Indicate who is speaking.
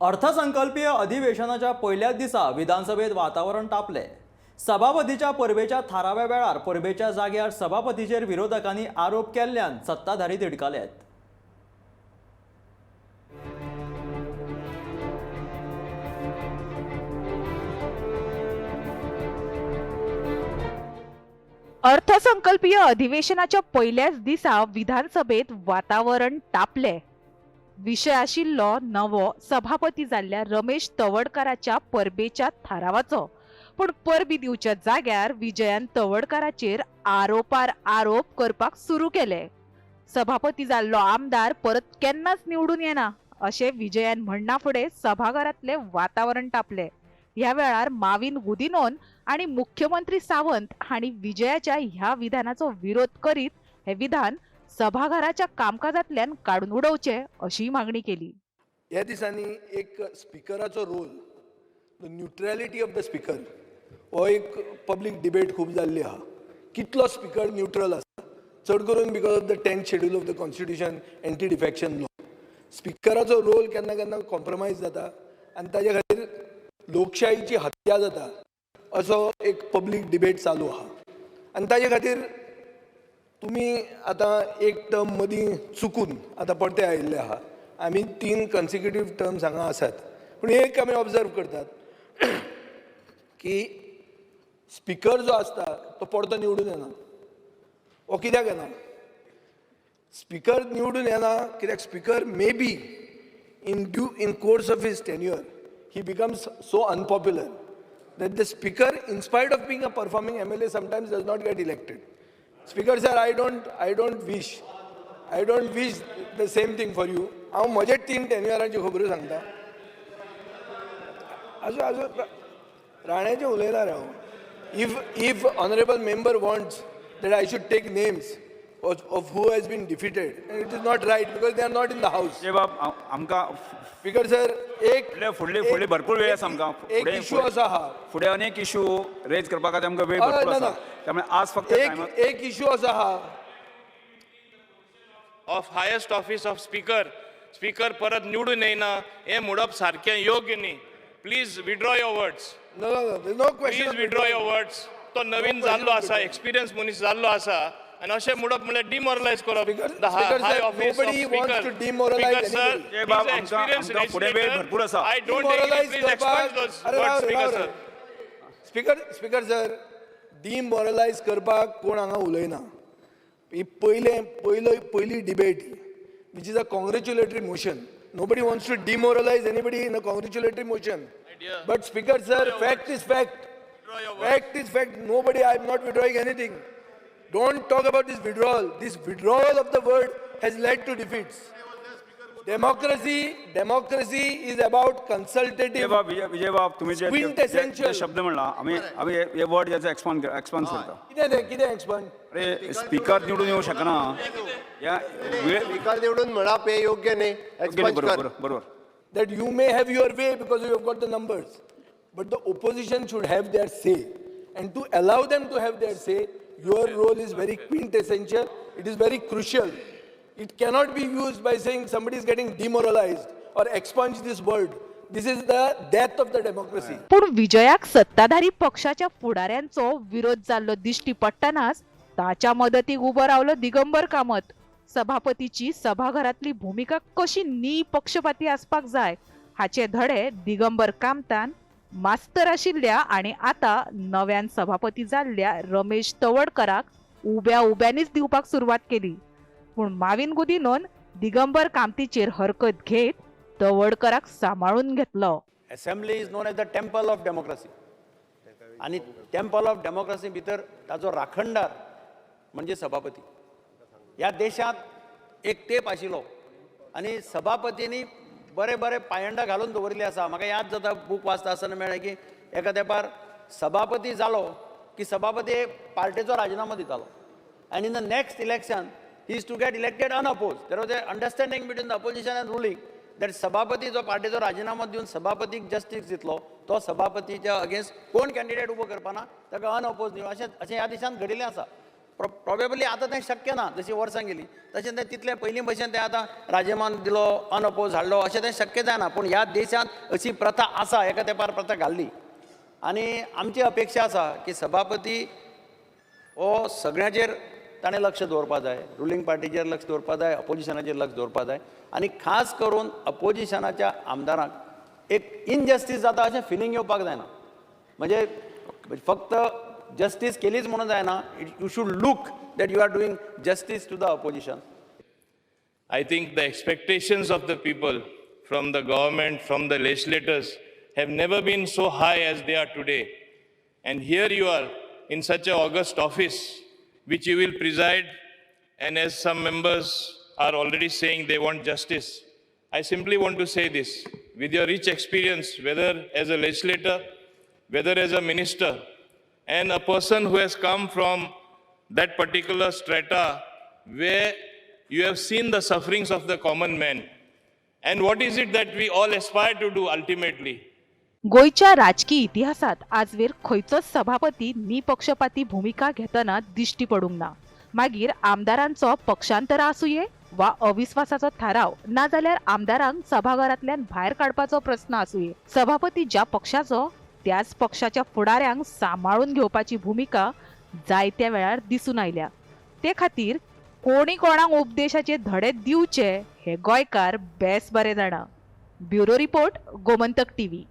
Speaker 1: अर्थसंकल्पीय अधिवेशनाच्या पहिल्याच दिसा विधानसभेत वातावरण तापले। सभापतीच्या परबेच्या थाराव्या वेळार परबेच्या जाग्यार सभापतीचेर विरोधकांनी आरोप केल्ल्यान सत्ताधारी तिडकल्यात।
Speaker 2: अर्थसंकल्पीय अधिवेशनाच्या पहिल्याच दिसा विधानसभेत वातावरण तापले। विषय आशिल्लो नवो सभापती जाल्ल्या रमेश तवडकराच्या परबेच्या थारावाचो। पण परबी दिवच्या जाग्यार विजयान तवडकराचेर आरोपार आरोप करपाक सुरू केले। सभापती जाल्लो आमदार परत केन्नाच निवडून येना अशे विजयान म्हणना फुडें सभाघरातले वातावरण तापले। ह्या वेळार माविन गुदिनोन आणि मुख्यमंत्री सावंत हांणी विजयाच्या ह्या विधानाचो विरोध करीत हे विधान सभाघराच्या कामकाजांतल्यान काढून उडोवचे अशी मागणी केली।
Speaker 3: ह्या दिसांनी एक स्पीकराचो role, the neutrality of the speaker हो एक पब्लीक डिबेट खूब जाल्ली आहा। कितलो स्पीकर न्यूट्रल आसा, चड करून because of the 10th schedule of the constitution anti defection law स्पीकराचो रोल केन्ना केन्ना कॉम्प्रोमायज जाता आनी ताजे खातीर लोकशाहीची हत्या जाता असो एक पब्लीक डिबेट चालू आहा। आनी ताजे खातीर तुम्ही आता एक टर्म मदीं चुकून आता परते आयिल्ले आहा। आमी 3 कन्सिक्युटीव टर्म्स हांगा आसात, पूण एक आमी ऑब्जर्व करतात की स्पीकर जो आसता तो परतो निवडून येना। हो कित्याक येना? स्पीकर निवडून येना कित्याक speaker may be in course of his tenure he becomes so unpopular that the speaker, in spite of being a performing MLA, sometimes does not get elected. Speaker sir, I don't wish the same thing for you. हांव म्हजे 3 टेन्युअरांची खबरो सांगता। असो राण्याचे उलयला रे हांव। If honorable member wants that I should take names of who has been defeated, and it is not right because they are not in the house.
Speaker 4: जे बाब आमका
Speaker 3: speaker sir एक
Speaker 4: फुडले भरपूर वेळ आसा आमकां।
Speaker 3: एक इशू आसा हा,
Speaker 4: फुडे अनेक इशू रेज करपा खातीर आमकां वेळ भरपूर आसा। त्यामुळे आज फक्त
Speaker 3: एक इशू आसा हा
Speaker 5: of highest office of speaker परत निवडून येना हे म्हणप सारखें योग्य न्ही। Please withdraw your words.
Speaker 3: No question.
Speaker 5: Please withdraw your words. तो नवीन जाल्लो आसा, एक्सपिरियन्स मनीस जाल्लो आसा आणि अशें म्हणप म्हणजे डिमोरलायज करप the high office of speaker.
Speaker 4: जे बाब आमकां फुडे वेळ भरपूर आसा।
Speaker 5: I don't think please expand those words speaker sir.
Speaker 3: Speaker sir, demoralise करपाक कोण हांगा उलयना। ही पयली debate which is a congratulatory motion. Nobody wants to demoralize anybody in a congratulatory motion. But Speaker sir, fact is fact. Fact is fact. Nobody, I am not withdrawing anything. Don't talk about this withdrawal. This withdrawal of the word has led to defeats. Democracy is about consultative.
Speaker 4: विजय बाब तुम्ही जे शब्द म्हणला आम्ही हे word याचा expand करता।
Speaker 3: कितें एक्सपांड?
Speaker 4: अरे स्पीकर निवडून येऊ शकना या
Speaker 6: स्पीकर निवडून म्हणप हे योग्य नाही।
Speaker 4: बरोबर
Speaker 3: that you may have your way because you have got the numbers, but the opposition should have their say, and to allow them to have their say, your role is very quintessential. It is very crucial. It cannot be used by saying somebody is getting demoralized or expunge this word. This is the death of the democracy.
Speaker 2: पण विजयाक सत्ताधारी पक्षाच्या फुडाऱ्यांचो विरोध जाल्लो दिश्टी पडटनाच ताच्या मदतीक उबो रावलो दिगंबर कामत। सभापतीची सभाघरातली भूमिका कशी निपक्षपाती आसपाक जाय हाचे धडे दिगंबर कामतान मास्तर आशिल्ल्या आणि आता नव्यान सभापती जाल्ल्या रमेश तवडकराक उब्यांनीच दिवपाक सुरवात केली। पण माविन गुदिनोन दिगंबर कामतीचेर हरकत घेत तवडकराक सांभाळून घेतलो।
Speaker 7: Assembly is known as the temple of democracy आणि टेम्पल ऑफ डेमोक्रेसी भितर ताजो राखणदार म्हणजे सभापती। ह्या देशात एक टेप आशिल्लो आणि सभापतींनी बरे पायंडा घालून दवरले आसा। म्हाका याद जाता बूक वाचता आसतना मेळ्ळें की एका तेंपार सभापती जालो की सभापती पार्टीचो राजिनामो दितालो आनी in the next election he is to get elected unopposed. There was an understanding between the opposition and ruling that सभापती जो पार्टीचो राजिनामो दिवन सभापतीक जस्टीस दितलो तो सभापतीच्या अगेन्स्ट कोण कॅन्डिडेट उबो करपाना ताका अनअपोज दिवन अशें ह्या दिशान घडिल्लें आसा। प्रॉबेबली आता तें शक्य ना, जशी वर्सां गेली तशें तें तितलें पयलीं भशेन तें आतां राजमान दिलो अनअपोज हाडलो अशें तें शक्य जायना. पूण ह्या देशांत अशी प्रथा आसा, एका तेंपार प्रथा घाल्ली. आनी आमची अपेक्षा आसा की सभापती हो सगळ्यांचेर ताणें लक्ष दवरपाक जाय, रुलींग पार्टीचेर लक्ष दवरपाक जाय, अपोजिशनाचेर लक्ष दवरपाक जाय. आनी खास करून अपोजिशनाच्या आमदारांक एक इनजस्टीस जाता अशें फिलींग येवपाक जायना. म्हणजे फक्त जस्टीस केलीच म्हणून जायना, you should look that you are doing justice to the opposition.
Speaker 5: I think the expectations of the people from the government, from the legislators have never been so high as they are today. And here you are in such an august office which you will preside, and as some members are already saying they want justice, I simply want to say this: with your rich experience, whether as a legislator, whether as a minister, and a person who has come from that particular strata where you have seen the sufferings of the common man, and what is it that we all aspire to do ultimately?
Speaker 2: गोयच्या राजकीय इतिहासात आजवेर खंयचोच सभापती निपक्षपाती भूमिका घेतना दिश्टी पडूंक ना. मागीर आमदारांचो पक्षांतर आसूये वा अविश्वासाचो थाराव, ना जाल्यार आमदारांक सभाघरांतल्यान भायर काडपाचो प्रश्न आसूये, सभापती ज्या पक्षाचो त्याच पक्षाच्या फुडाऱ्यांक सांबाळून घेवपाची भूमिका जायत्या वेळार दिसून आयल्या. ते खातीर कोणी कोणाक उपदेशाचे धडे दिवचे हे गोंयकार बेस बरे जाणा. Bureau report, Gomantak TV.